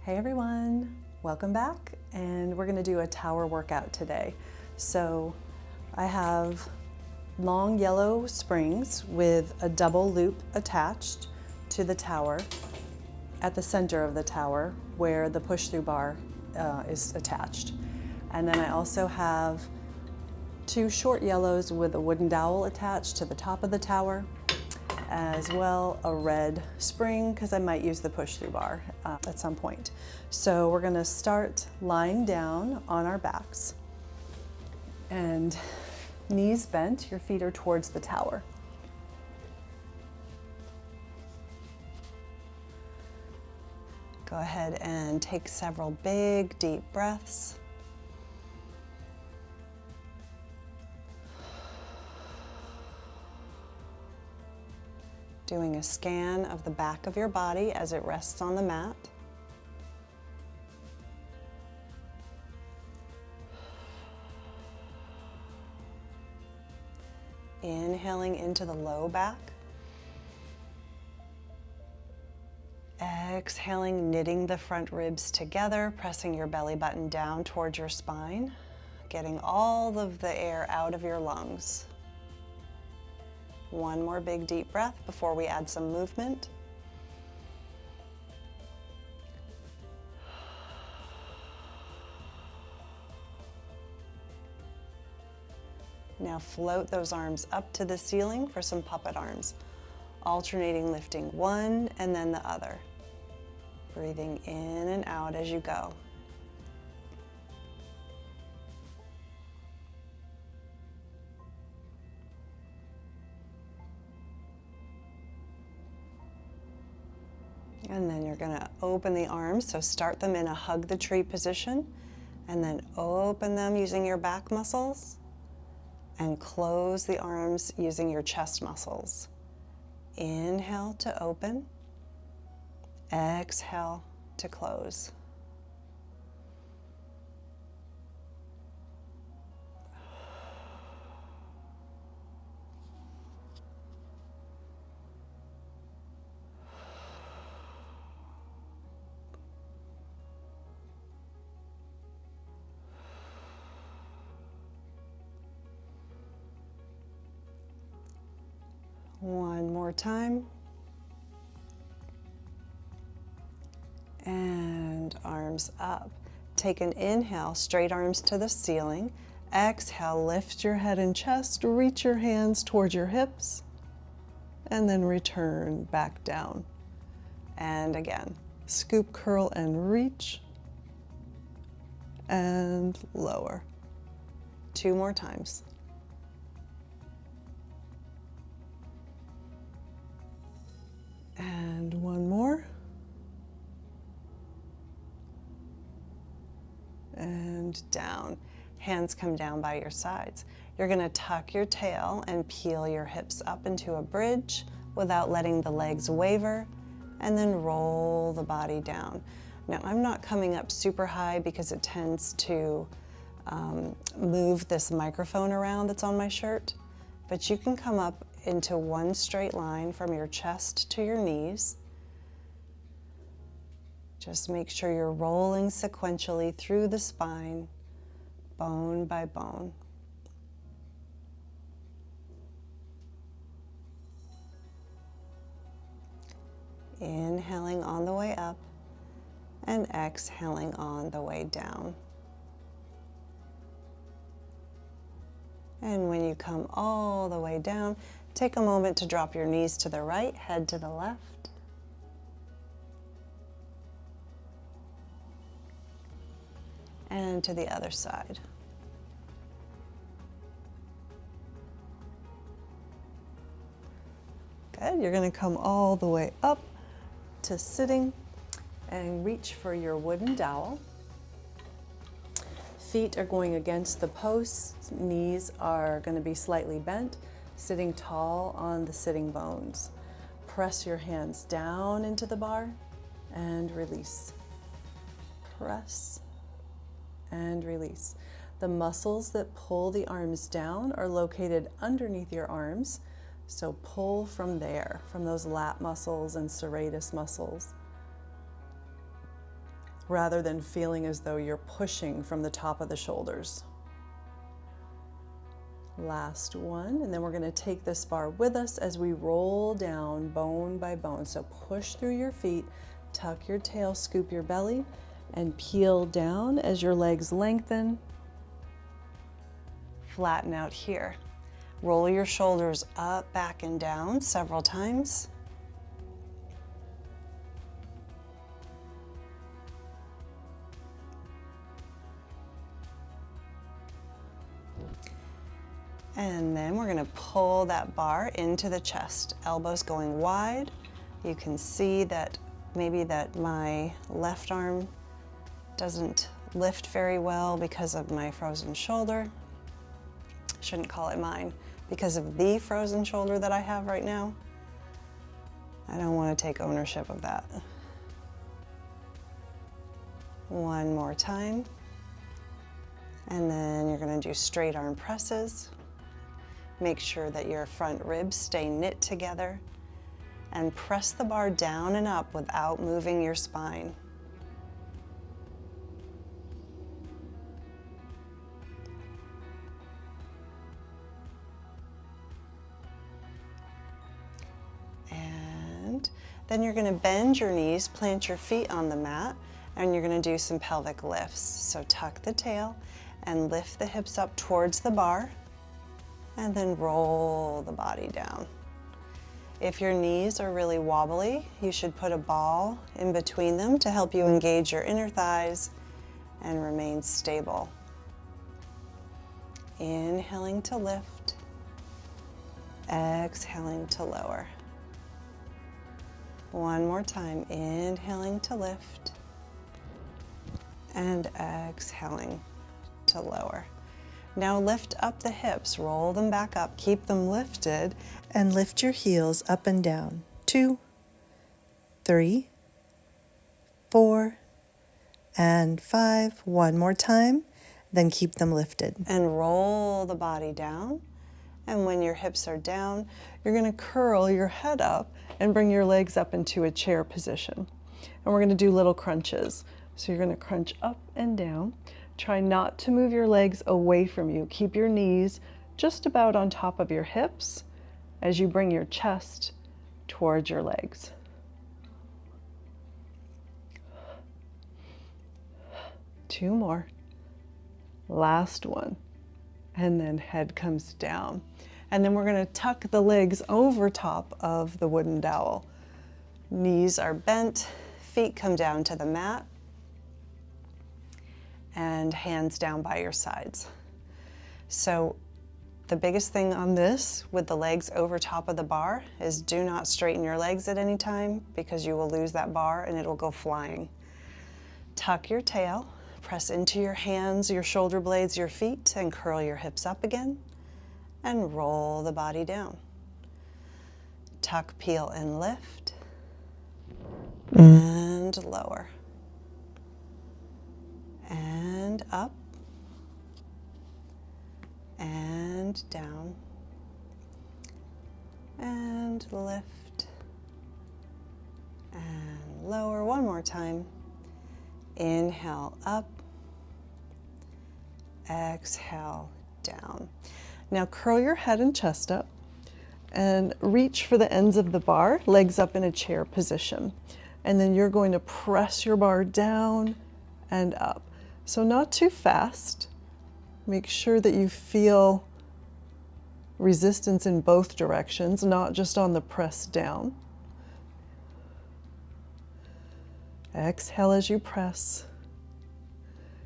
Hey everyone, welcome back, and we're going to do a tower workout today. So I have long yellow springs with a double loop attached to the tower at the center of the tower where the push-through bar is attached. And then I also have two short yellows with a wooden dowel attached to the top of the tower, as well a red spring because I might use the push-through bar at some point. So we're going to start lying down on our backs and knees bent, your feet are towards the tower. Go ahead and take several big deep breaths. Doing a scan of the back of your body as it rests on the mat. Inhaling into the low back. Exhaling, knitting the front ribs together, pressing your belly button down towards your spine, getting all of the air out of your lungs. One more big deep breath before we add some movement. Now float those arms up to the ceiling for some puppet arms, alternating lifting one and then the other. Breathing in and out as you go. And then you're going to open the arms, so start them in a hug the tree position, and then open them using your back muscles, and close the arms using your chest muscles. Inhale to open, exhale to close. One more time. And arms up. Take an inhale, straight arms to the ceiling. Exhale, lift your head and chest, reach your hands towards your hips, and then return back down. And again, scoop, curl, and reach, and lower. Two more times. And one more. And down. Hands come down by your sides. You're going to tuck your tail and peel your hips up into a bridge without letting the legs waver, and then roll the body down. Now, I'm not coming up super high because it tends to move this microphone around that's on my shirt, but you can come up into one straight line from your chest to your knees. Just make sure you're rolling sequentially through the spine, bone by bone. Inhaling on the way up and exhaling on the way down. And when you come all the way down, take a moment to drop your knees to the right, head to the left. And to the other side. Good, you're going to come all the way up to sitting and reach for your wooden dowel. Feet are going against the posts, knees are going to be slightly bent, sitting tall on the sitting bones. Press your hands down into the bar and release. Press and release. The muscles that pull the arms down are located underneath your arms, so pull from there, from those lat muscles and serratus muscles. rather than feeling as though you're pushing from the top of the shoulders. Last one, and then we're going to take this bar with us as we roll down bone by bone. So push through your feet, tuck your tail, scoop your belly, and peel down as your legs lengthen. Flatten out here. Roll your shoulders up, back, and down several times. And then we're going to pull that bar into the chest, elbows going wide. You can see that maybe that my left arm doesn't lift very well because of my frozen shoulder. Shouldn't call it mine, because of the frozen shoulder that I have right now. I don't want to take ownership of that. One more time. And then you're going to do straight arm presses. Make sure that your front ribs stay knit together, and press the bar down and up without moving your spine. And then you're going to bend your knees, plant your feet on the mat, and you're going to do some pelvic lifts. So tuck the tail and lift the hips up towards the bar, and then roll the body down. If your knees are really wobbly, you should put a ball in between them to help you engage your inner thighs and remain stable. Inhaling to lift, exhaling to lower. One more time, inhaling to lift and exhaling to lower. Now lift up the hips, roll them back up, keep them lifted, and lift your heels up and down. 2, 3, 4, and 5. One more time, then keep them lifted. And roll the body down. And when your hips are down, you're going to curl your head up and bring your legs up into a chair position. And we're going to do little crunches. So you're going to crunch up and down. Try not to move your legs away from you. Keep your knees just about on top of your hips as you bring your chest towards your legs. Two more. Last one. And then head comes down. And then we're going to tuck the legs over top of the wooden dowel. Knees are bent, feet come down to the mat, and hands down by your sides. So the biggest thing on this with the legs over top of the bar is do not straighten your legs at any time, because you will lose that bar and it'll go flying. Tuck your tail, press into your hands, your shoulder blades, your feet, and curl your hips up again and roll the body down. Tuck, peel, and lift and lower. And up, and down, and lift, and lower. One more time. Inhale up, exhale down. Now curl your head and chest up and reach for the ends of the bar, legs up in a chair position. And then you're going to press your bar down and up. So not too fast. Make sure that you feel resistance in both directions, not just on the press down. Exhale as you press.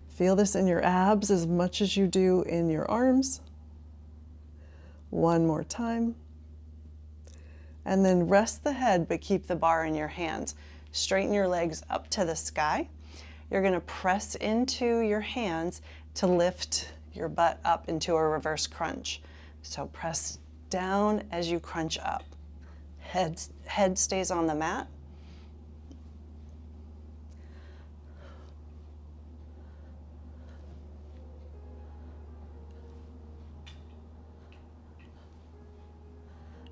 Feel this in your abs as much as you do in your arms. One more time. And then rest the head, but keep the bar in your hands. Straighten your legs up to the sky. You're going to press into your hands to lift your butt up into a reverse crunch. So press down as you crunch up. Head stays on the mat.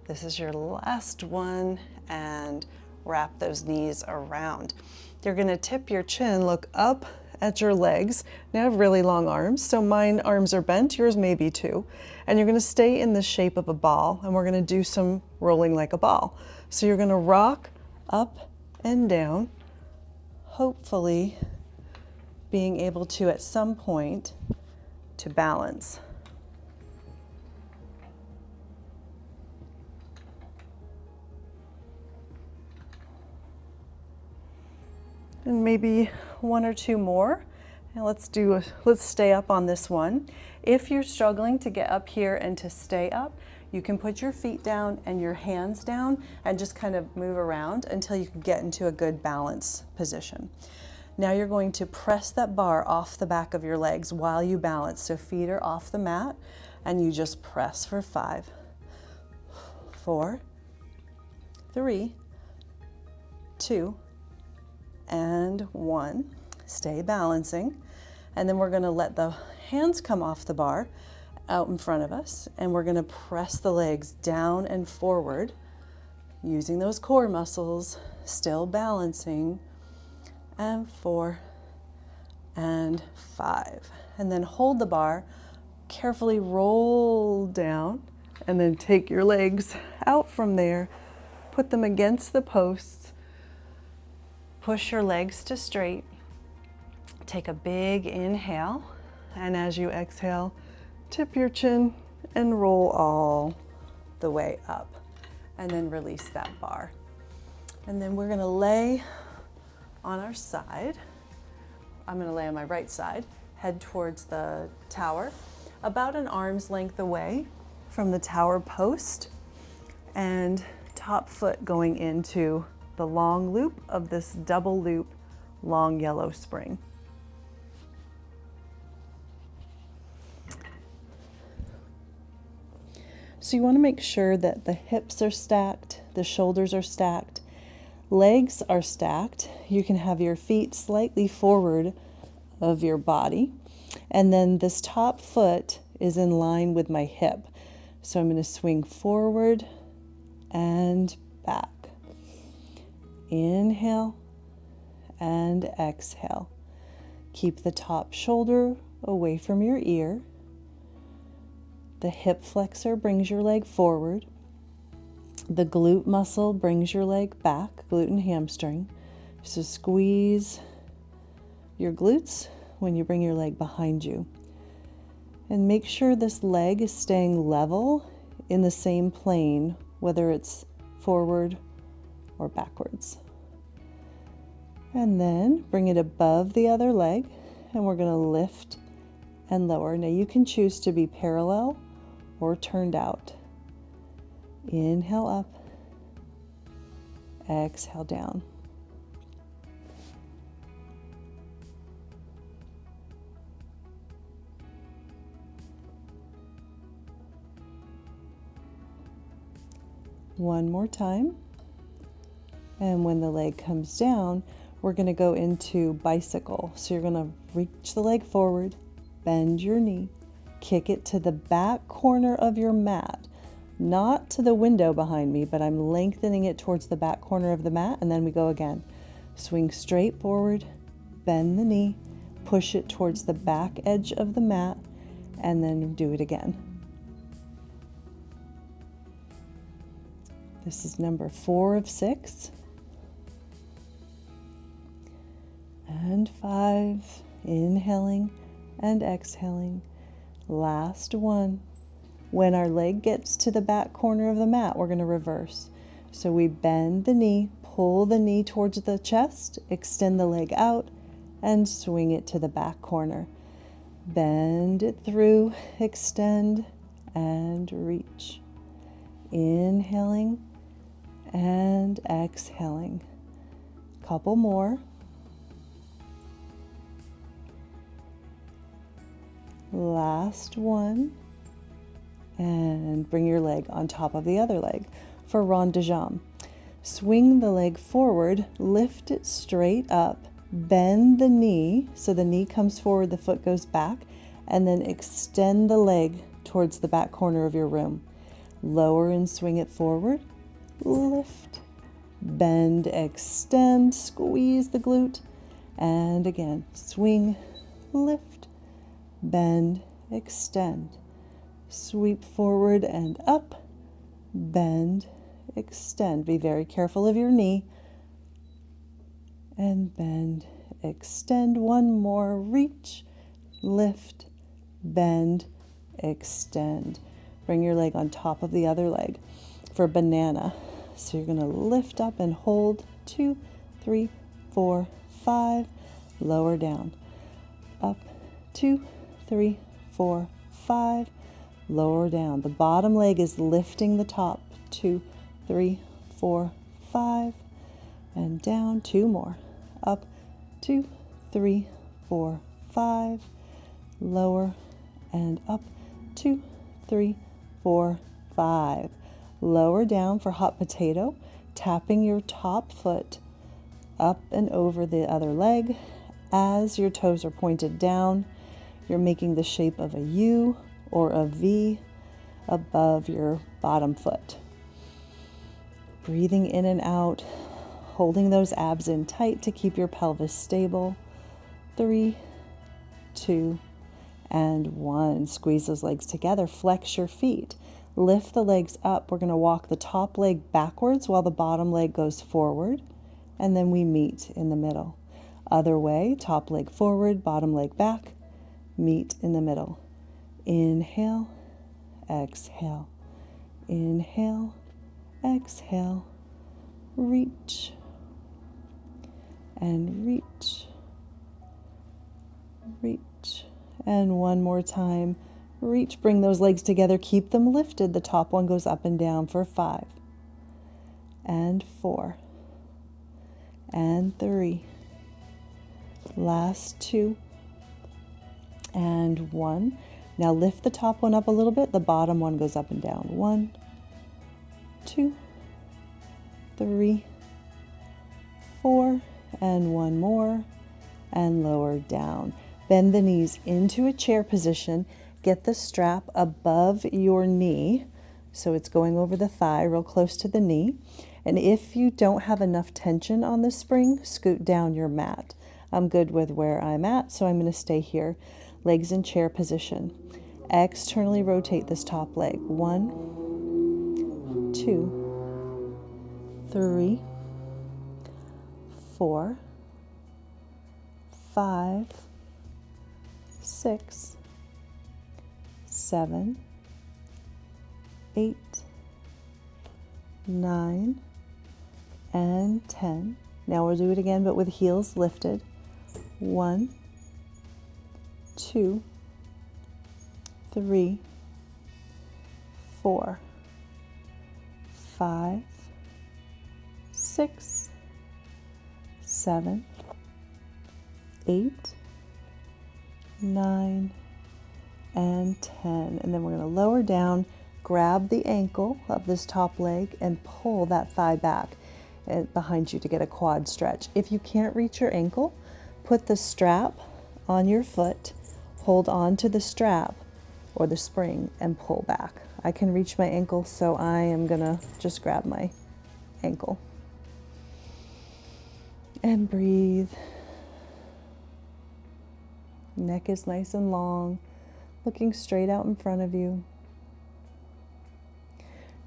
This is your last one, and wrap those knees around. You're gonna tip your chin, look up at your legs. Now I have really long arms, so mine arms are bent, yours may be too. And you're gonna stay in the shape of a ball, and we're gonna do some rolling like a ball. So you're gonna rock up and down, hopefully being able to, at some point, to balance. And maybe one or two more. And let's stay up on this one. If you're struggling to get up here and to stay up, you can put your feet down and your hands down and just kind of move around until you can get into a good balance position. Now you're going to press that bar off the back of your legs while you balance. So feet are off the mat and you just press for 5, 4, 3, 2, and 1. Stay balancing. And then we're going to let the hands come off the bar out in front of us, and we're going to press the legs down and forward using those core muscles, still balancing. And 4 and 5. And then hold the bar, carefully roll down, and then take your legs out from there, put them against the posts. Push your legs to straight. Take a big inhale, and as you exhale, tip your chin and roll all the way up, and then release that bar. And then we're gonna lay on our side. I'm gonna lay on my right side, head towards the tower, about an arm's length away from the tower post, and top foot going into the long loop of this double loop long yellow spring. So you want to make sure that the hips are stacked, the shoulders are stacked, legs are stacked. You can have your feet slightly forward of your body, and then this top foot is in line with my hip. So I'm going to swing forward and back. Inhale and exhale. Keep the top shoulder away from your ear. The hip flexor brings your leg forward. The glute muscle brings your leg back, glute and hamstring. So squeeze your glutes when you bring your leg behind you. And make sure this leg is staying level in the same plane, whether it's forward or backwards. And then bring it above the other leg, and we're going to lift and lower. Now you can choose to be parallel or turned out. Inhale up, exhale down. One more time. And when the leg comes down, we're going to go into bicycle. So you're going to reach the leg forward, bend your knee, kick it to the back corner of your mat, not to the window behind me, but I'm lengthening it towards the back corner of the mat, and then we go again. Swing straight forward, bend the knee, push it towards the back edge of the mat, and then do it again. This is number 4 of 6. And 5, inhaling and exhaling. Last one. When our leg gets to the back corner of the mat, we're going to reverse. So we bend the knee, pull the knee towards the chest, extend the leg out, and swing it to the back corner. Bend it through, extend, and reach. Inhaling and exhaling. Couple more. Last one. And bring your leg on top of the other leg for rond de jambe. Swing the leg forward, lift it straight up, bend the knee so the knee comes forward, the foot goes back, and then extend the leg towards the back corner of your room. Lower and swing it forward, lift, bend, extend, squeeze the glute, and again, swing, lift, bend, extend, sweep forward and up, bend, extend. Be very careful of your knee, and bend, extend. One more, reach, lift, bend, extend. Bring your leg on top of the other leg for banana. So you're going to lift up and hold, 2, 3, 4, 5, lower down, up, 2, 3, 4, 5, lower down. The bottom leg is lifting the top, 2, 3, 4, 5, and down, 2 more, up, 2, 3, 4, 5, lower, and up, 2, 3, 4, 5. Lower down for hot potato, tapping your top foot up and over the other leg. As your toes are pointed down, you're making the shape of a U or a V above your bottom foot. Breathing in and out, holding those abs in tight to keep your pelvis stable. 3, 2, and 1. Squeeze those legs together. Flex your feet. Lift the legs up. We're going to walk the top leg backwards while the bottom leg goes forward, and then we meet in the middle. Other way, top leg forward, bottom leg back, meet in the middle. Inhale, exhale. Inhale, exhale. Reach and reach, reach. And one more time. Reach, bring those legs together, keep them lifted. The top one goes up and down for 5, and 4, and 3. Last 2, and 1. Now lift the top one up a little bit. The bottom one goes up and down. 1, 2, 3, 4, and 1 more, and lower down. Bend the knees into a chair position. Get the strap above your knee, so it's going over the thigh, real close to the knee. And if you don't have enough tension on the spring, scoot down your mat. I'm good with where I'm at, so I'm going to stay here. Legs in chair position. Externally rotate this top leg. 1, 2, 3, 4, 5, 6, 7, 8, 9, and 10. Now we'll do it again, but with heels lifted. 1, 2, 3, 4, 5, 6, 7, 8, 9, and 10. And then we're going to lower down, grab the ankle of this top leg and pull that thigh back behind you to get a quad stretch. If you can't reach your ankle, put the strap on your foot, hold on to the strap or the spring and pull back. I can reach my ankle, so I am going to just grab my ankle. And breathe. Neck is nice and long, looking straight out in front of you.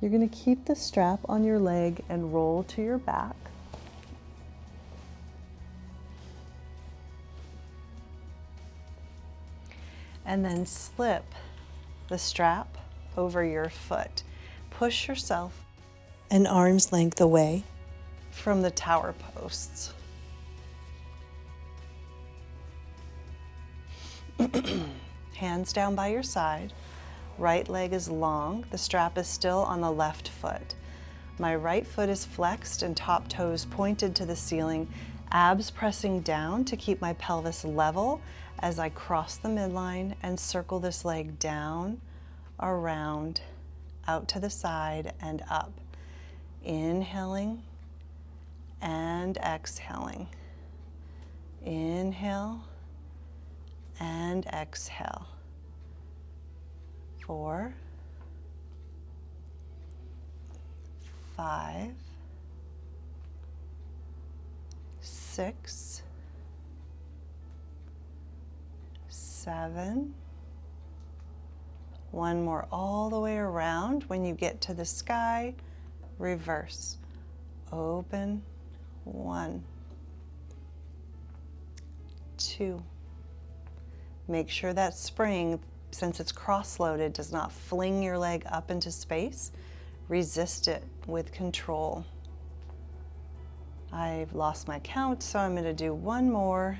You're going to keep the strap on your leg and roll to your back. And then slip the strap over your foot. Push yourself an arm's length away from the tower posts. Hands down by your side. Right leg is long. The strap is still on the left foot. My right foot is flexed and top toes pointed to the ceiling, abs pressing down to keep my pelvis level as I cross the midline and circle this leg down, around, out to the side and up. Inhaling and exhaling. Inhale and exhale. 4, 5, 6, 7. One more all the way around. When you get to the sky, reverse. Open. 1, 2. Make sure that spring, since it's cross-loaded, does not fling your leg up into space. Resist it with control. I've lost my count, so I'm going to do one more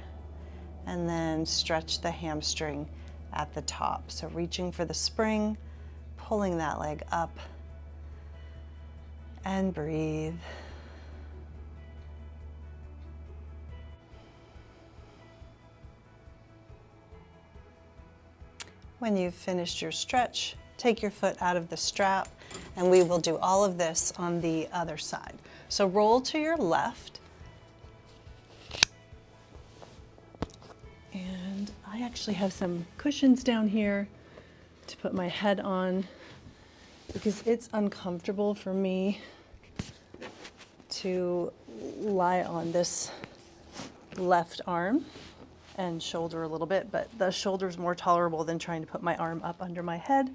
and then stretch the hamstring at the top. So reaching for the spring, pulling that leg up, and breathe. When you've finished your stretch, take your foot out of the strap, and we will do all of this on the other side. So roll to your left. And I actually have some cushions down here to put my head on because it's uncomfortable for me to lie on this left arm and shoulder a little bit, but the shoulder is more tolerable than trying to put my arm up under my head.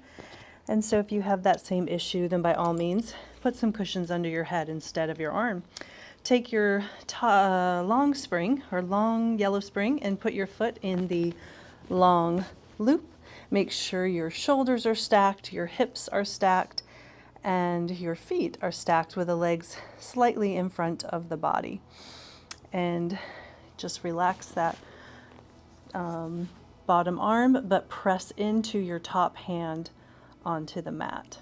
And so if you have that same issue, then by all means, put some cushions under your head instead of your arm. Take your long spring or long yellow spring and put your foot in the long loop. Make sure your shoulders are stacked, your hips are stacked, and your feet are stacked with the legs slightly in front of the body. And just relax that bottom arm, but press into your top hand onto the mat.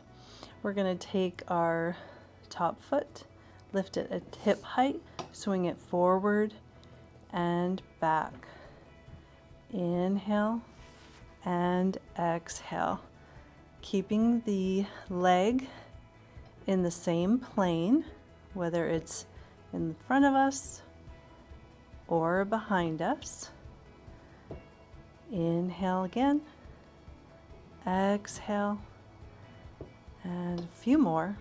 We're going to take our top foot, lift it at hip height, swing it forward and back. Inhale and exhale. Keeping the leg in the same plane, whether it's in front of us or behind us. Inhale again, exhale, and a few more.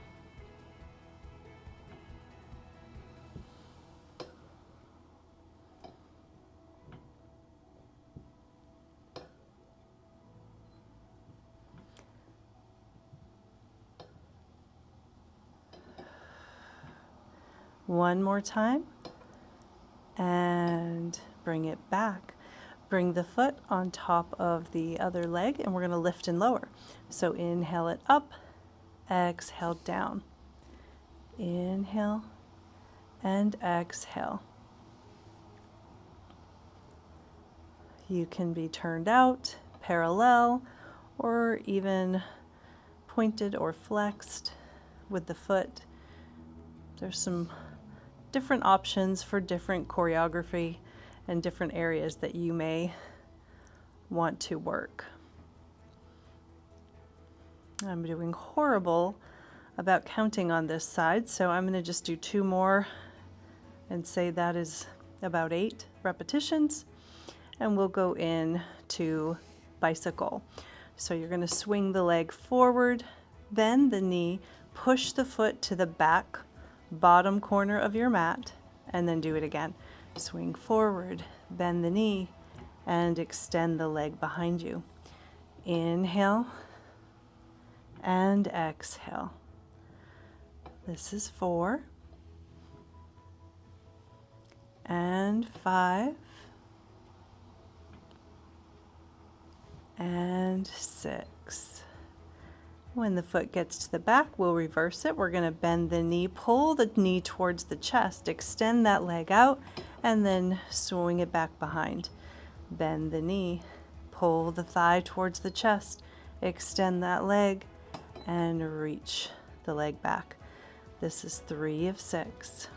One more time, and bring it back. Bring the foot on top of the other leg, and we're going to lift and lower. So inhale it up, exhale down. Inhale and exhale. You can be turned out, parallel, or even pointed or flexed with the foot. There's some different options for different choreography and different areas that you may want to work. I'm doing horrible about counting on this side, so I'm going to just do 2 more and say that is about 8 repetitions, and we'll go in to bicycle. So you're going to swing the leg forward, bend the knee, push the foot to the back bottom corner of your mat, and then do it again. Swing forward, bend the knee, and extend the leg behind you. Inhale and exhale. This is 4 and 5 and 6. When the foot gets to the back, we'll reverse it. We're going to bend the knee, pull the knee towards the chest, extend that leg out, and then swing it back behind. Bend the knee, pull the thigh towards the chest, extend that leg, and reach the leg back. This is 3 of 6.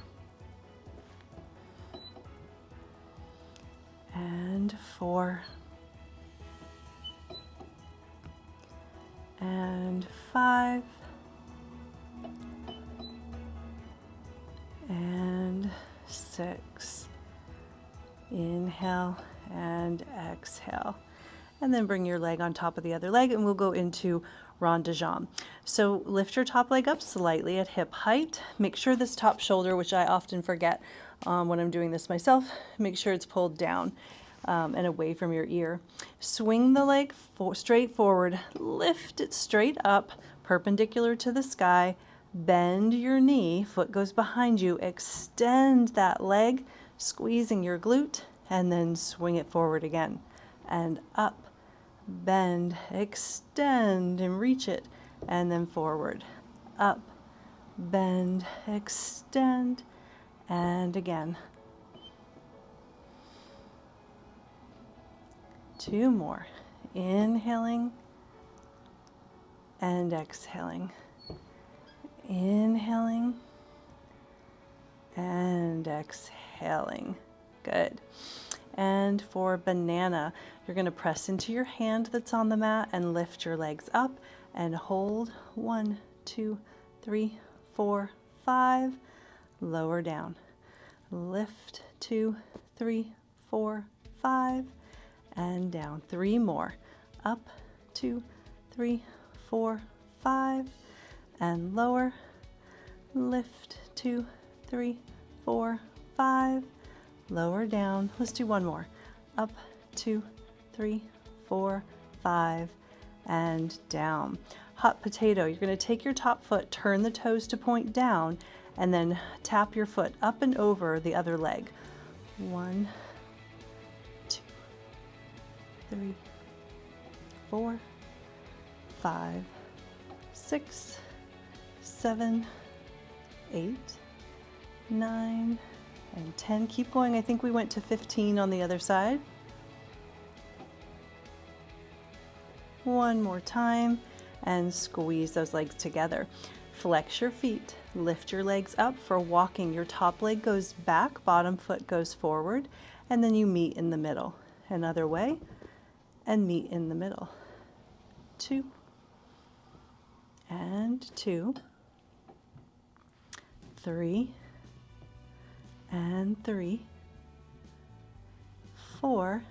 And 4. And 5. And 6. Inhale and exhale. and then bring your leg on top of the other leg, and we'll go into rond de jambe. So lift your top leg up slightly at hip height. Make sure this top shoulder, which I often forget when I'm doing this myself, make sure it's pulled down and away from your ear. Swing the leg straight forward, lift it straight up, perpendicular to the sky, bend your knee, foot goes behind you, extend that leg, squeezing your glute, and then swing it forward again, and up, bend, extend, and reach it, and then forward, up, bend, extend, and again. 2 more. Inhaling and exhaling. Inhaling and exhaling. Good. And for banana, you're going to press into your hand that's on the mat and lift your legs up and hold. 1, 2, 3, 4, 5. Lower down. Lift. 2, 3, 4, 5. And down. 3 more. Up. 2, 3, 4, 5. And lower. Lift. 2, 3, 4, 5. Lower down. Let's do 1 more. Up. 2, 3, 4, 5. And down. Hot potato. You're going to take your top foot, turn the toes to point down, and then tap your foot up and over the other leg. 1, 2, 3, 4, 5, 6, 7, 8, 9, and 10. Keep going. I think we went to 15 on the other side. 1 more time, and squeeze those legs together. Flex your feet. Lift your legs up for walking. Your top leg goes back, bottom foot goes forward, and then you meet in the middle. Another way, and meet in the middle. 2, and 2, 3, and 3, 4,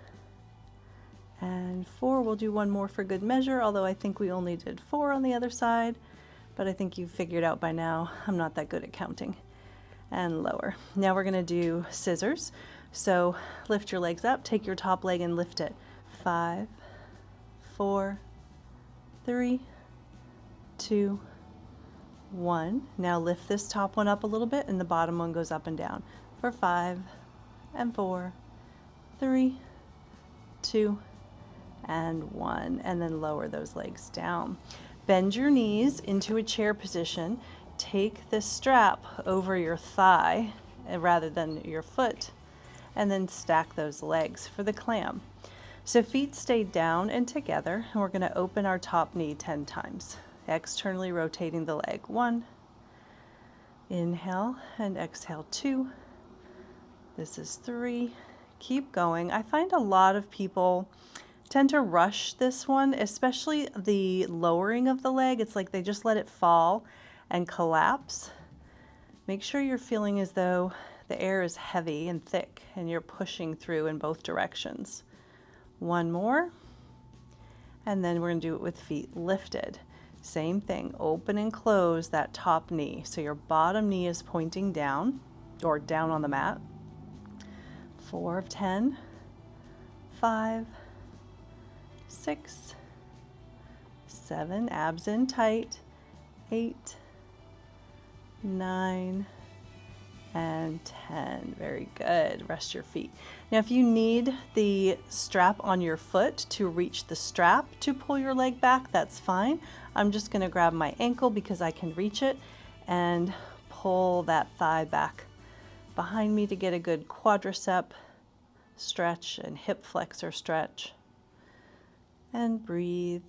and 4. We'll do 1 more for good measure, although I think we only did 4 on the other side, but I think you've figured out by now I'm not that good at counting. And lower. Now we're going to do scissors. So lift your legs up, take your top leg and lift it. 5, 4, 3, 2, 1. Now lift this top one up a little bit and the bottom one goes up and down. For 5 and 4, 3, 2, and 1. And then lower those legs down. Bend your knees into a chair position. Take this strap over your thigh rather than your foot, and then stack those legs for the clam. So feet stay down and together, and we're going to open our top knee 10 times, externally rotating the leg. 1, inhale, and exhale. 2, this is 3, keep going. I find a lot of people tend to rush this one, especially the lowering of the leg. It's like they just let it fall and collapse. Make sure you're feeling as though the air is heavy and thick and you're pushing through in both directions. 1 more, and then we're going to do it with feet lifted. Same thing, open and close that top knee. So your bottom knee is pointing down or down on the mat. 4 of 10, 5, 6, 7, abs in tight, 8, 9, and 10. Very good. Rest your feet. Now, if you need the strap on your foot to reach the strap to pull your leg back, that's fine. I'm just going to grab my ankle because I can reach it and pull that thigh back behind me to get a good quadricep stretch and hip flexor stretch. And breathe.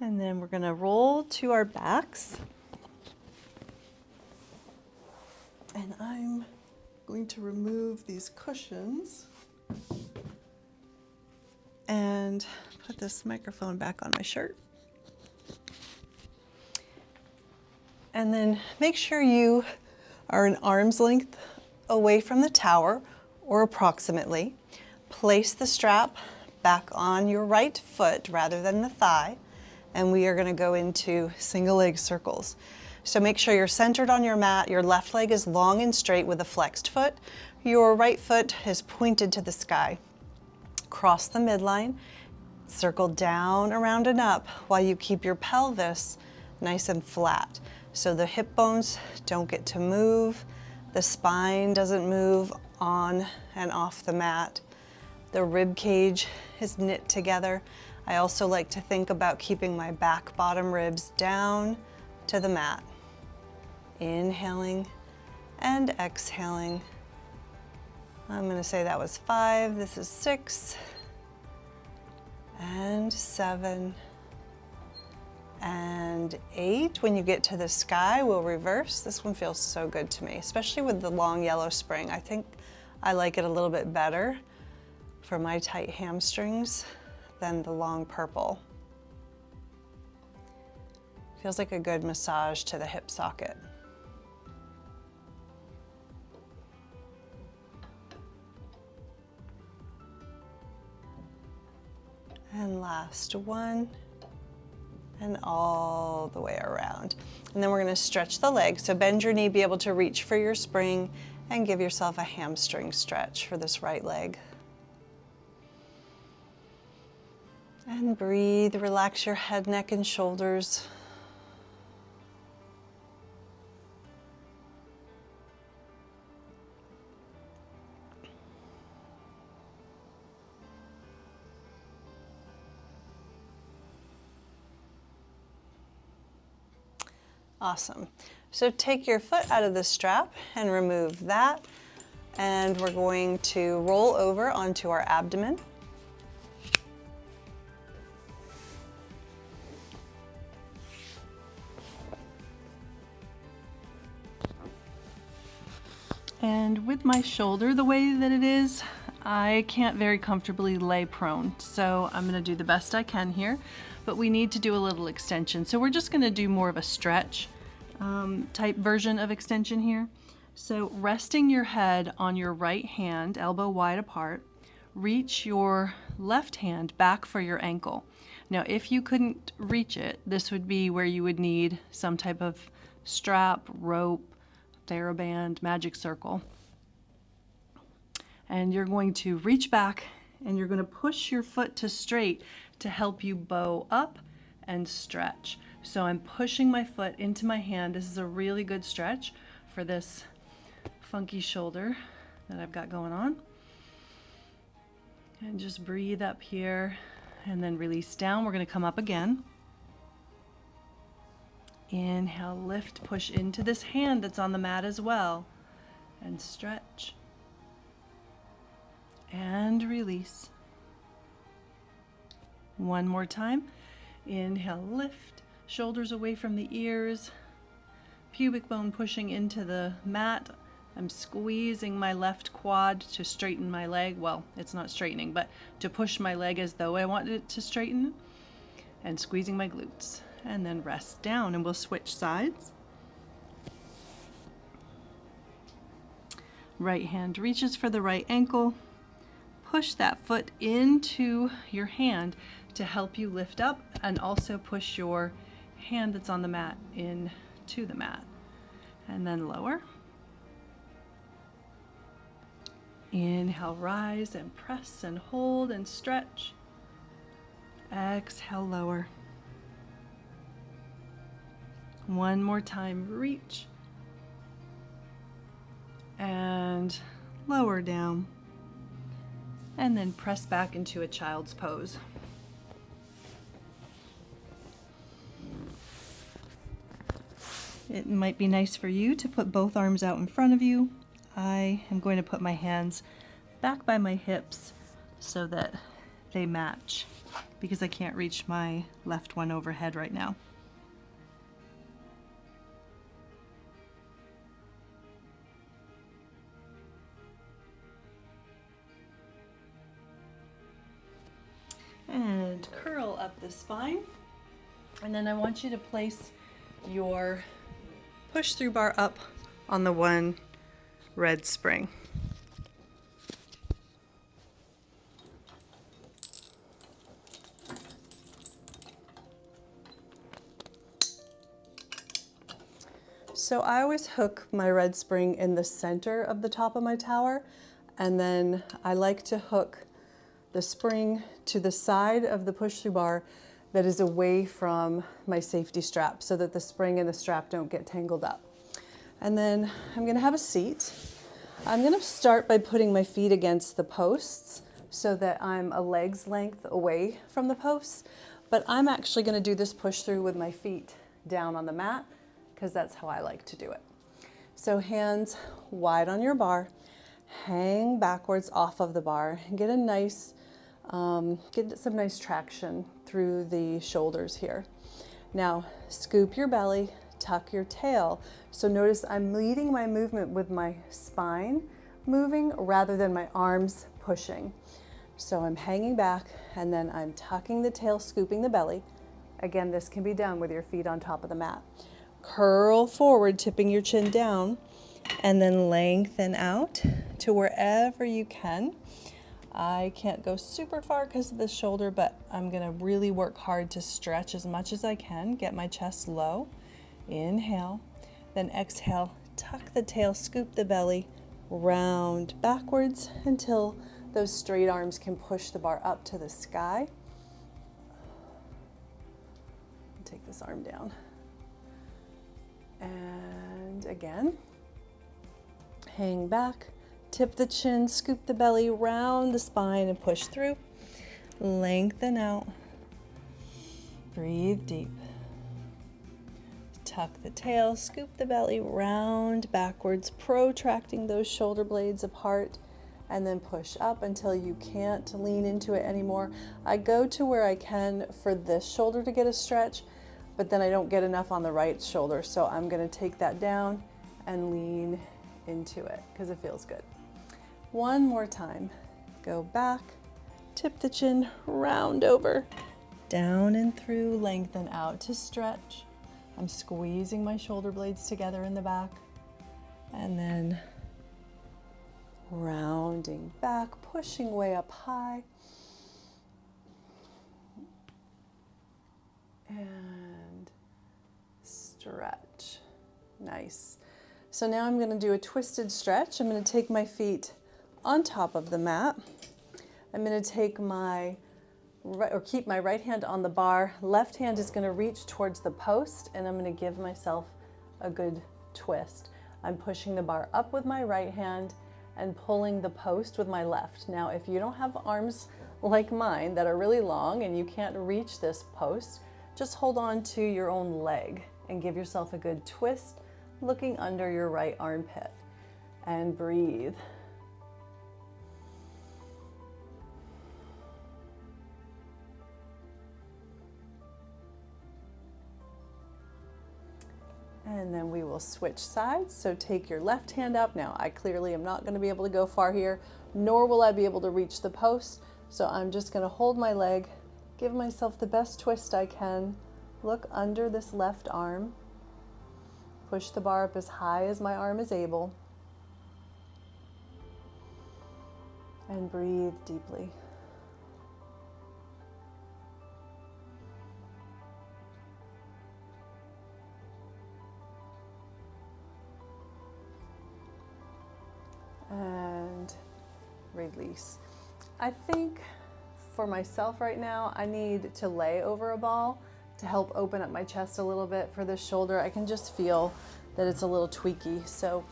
And then we're going to roll to our backs. And I'm going to remove these cushions and put this microphone back on my shirt. And then make sure you are an arm's length away from the tower, or approximately. Place the strap back on your right foot rather than the thigh, and we are going to go into single leg circles. So make sure you're centered on your mat. Your left leg is long and straight with a flexed foot. Your right foot is pointed to the sky. Cross the midline, circle down, around, and up while you keep your pelvis nice and flat. So the hip bones don't get to move, the spine doesn't move on and off the mat. The rib cage is knit together. I also like to think about keeping my back bottom ribs down to the mat. Inhaling and exhaling. I'm going to say that was 5. This is 6 and 7 and 8. When you get to the sky, we'll reverse. This one feels so good to me, especially with the long yellow spring. I think I like it a little bit better for my tight hamstrings than the long purple. Feels like a good massage to the hip socket. And last one, and all the way around. And then we're going to stretch the leg. So bend your knee, be able to reach for your spring, and give yourself a hamstring stretch for this right leg. And breathe, relax your head, neck, and shoulders. Awesome. So take your foot out of the strap and remove that. And we're going to roll over onto our abdomen. And with my shoulder the way that it is, I can't very comfortably lay prone. So I'm going to do the best I can here, but we need to do a little extension. So we're just going to do more of a stretch type version of extension here. So resting your head on your right hand, elbow wide apart, reach your left hand back for your ankle. Now, if you couldn't reach it, this would be where you would need some type of strap, rope, TheraBand, magic circle. And you're going to reach back and you're going to push your foot to straight to help you bow up and stretch. So I'm pushing my foot into my hand. This is a really good stretch for this funky shoulder that I've got going on. And just breathe up here and then release down. We're going to come up again. Inhale, lift, push into this hand that's on the mat as well, and stretch. And release. One more time. Inhale, lift, shoulders away from the ears, pubic bone pushing into the mat. I'm squeezing my left quad to straighten my leg. Well, it's not straightening, but to push my leg as though I wanted it to straighten, and squeezing my glutes. And then rest down, and we'll switch sides. Right hand reaches for the right ankle. Push that foot into your hand to help you lift up, and also push your hand that's on the mat into the mat. And then lower. Inhale, rise and press and hold and stretch. Exhale, lower. One more time, reach and lower down, and then press back into a child's pose. It might be nice for you to put both arms out in front of you. I am going to put my hands back by my hips so that they match, because I can't reach my left one overhead right now. And curl up the spine, and then I want you to place your push through bar up on the one red spring. So I always hook my red spring in the center of the top of my tower, and then I like to hook the spring to the side of the push-through bar that is away from my safety strap so that the spring and the strap don't get tangled up. And then I'm gonna have a seat. I'm gonna start by putting my feet against the posts so that I'm a leg's length away from the posts, but I'm actually gonna do this push-through with my feet down on the mat because that's how I like to do it. So hands wide on your bar, hang backwards off of the bar, and get a nice, get some nice traction through the shoulders here. Now scoop your belly, tuck your tail. So notice I'm leading my movement with my spine moving rather than my arms pushing. So I'm hanging back and then I'm tucking the tail, scooping the belly. Again, this can be done with your feet on top of the mat. Curl forward, tipping your chin down, and then lengthen out to wherever you can. I can't go super far because of the shoulder, but I'm gonna really work hard to stretch as much as I can, get my chest low. Inhale, then exhale, tuck the tail, scoop the belly, round backwards until those straight arms can push the bar up to the sky. Take this arm down. And again, hang back, tip the chin, scoop the belly, round the spine and push through. Lengthen out, breathe deep. Tuck the tail, scoop the belly, round backwards, protracting those shoulder blades apart, and then push up until you can't lean into it anymore. I go to where I can for this shoulder to get a stretch, but then I don't get enough on the right shoulder. So I'm gonna take that down and lean into it because it feels good. One more time. Go back, tip the chin, round over, down and through, lengthen out to stretch. I'm squeezing my shoulder blades together in the back, and then rounding back, pushing way up high. And stretch. Nice. So now I'm going to do a twisted stretch. I'm going to take my feet on top of the mat. I'm going to take my keep my right hand on the bar. Left hand is going to reach towards the post, and I'm going to give myself a good twist. I'm pushing the bar up with my right hand and pulling the post with my left. Now, if you don't have arms like mine that are really long and you can't reach this post, just hold on to your own leg and give yourself a good twist, looking under your right armpit, and breathe. And then we will switch sides. So take your left hand up. Now, I clearly am not going to be able to go far here, nor will I be able to reach the post. So I'm just going to hold my leg, give myself the best twist I can, look under this left arm, push the bar up as high as my arm is able, and breathe deeply. And release. I think for myself right now, I need to lay over a ball to help open up my chest a little bit for this shoulder. I can just feel that it's a little tweaky. So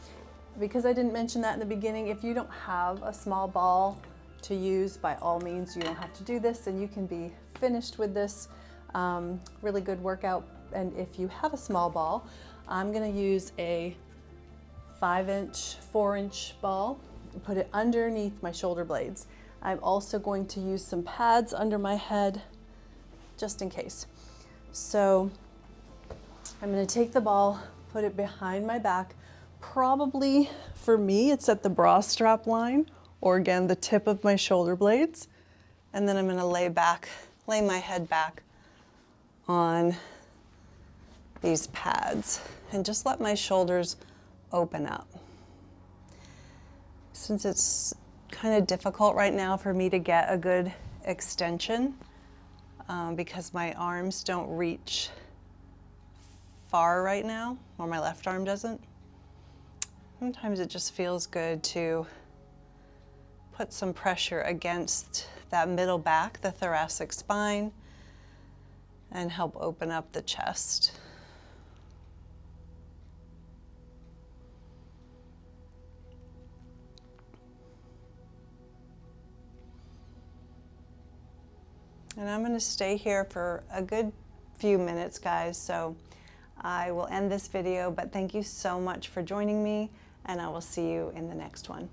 because I didn't mention that in the beginning, if you don't have a small ball to use, by all means, you don't have to do this, and you can be finished with this really good workout. And if you have a small ball, I'm gonna use a 5-inch, 4-inch ball and put it underneath my shoulder blades. I'm also going to use some pads under my head just in case. So I'm going to take the ball, put it behind my back. Probably for me, it's at the bra strap line, or again, the tip of my shoulder blades. And then I'm going to lay my head back on these pads and just let my shoulders open up. Since it's kind of difficult right now for me to get a good extension because my arms don't reach far right now, or my left arm doesn't. Sometimes it just feels good to put some pressure against that middle back, the thoracic spine, and help open up the chest. And I'm going to stay here for a good few minutes, guys, so I will end this video, but thank you so much for joining me, and I will see you in the next one.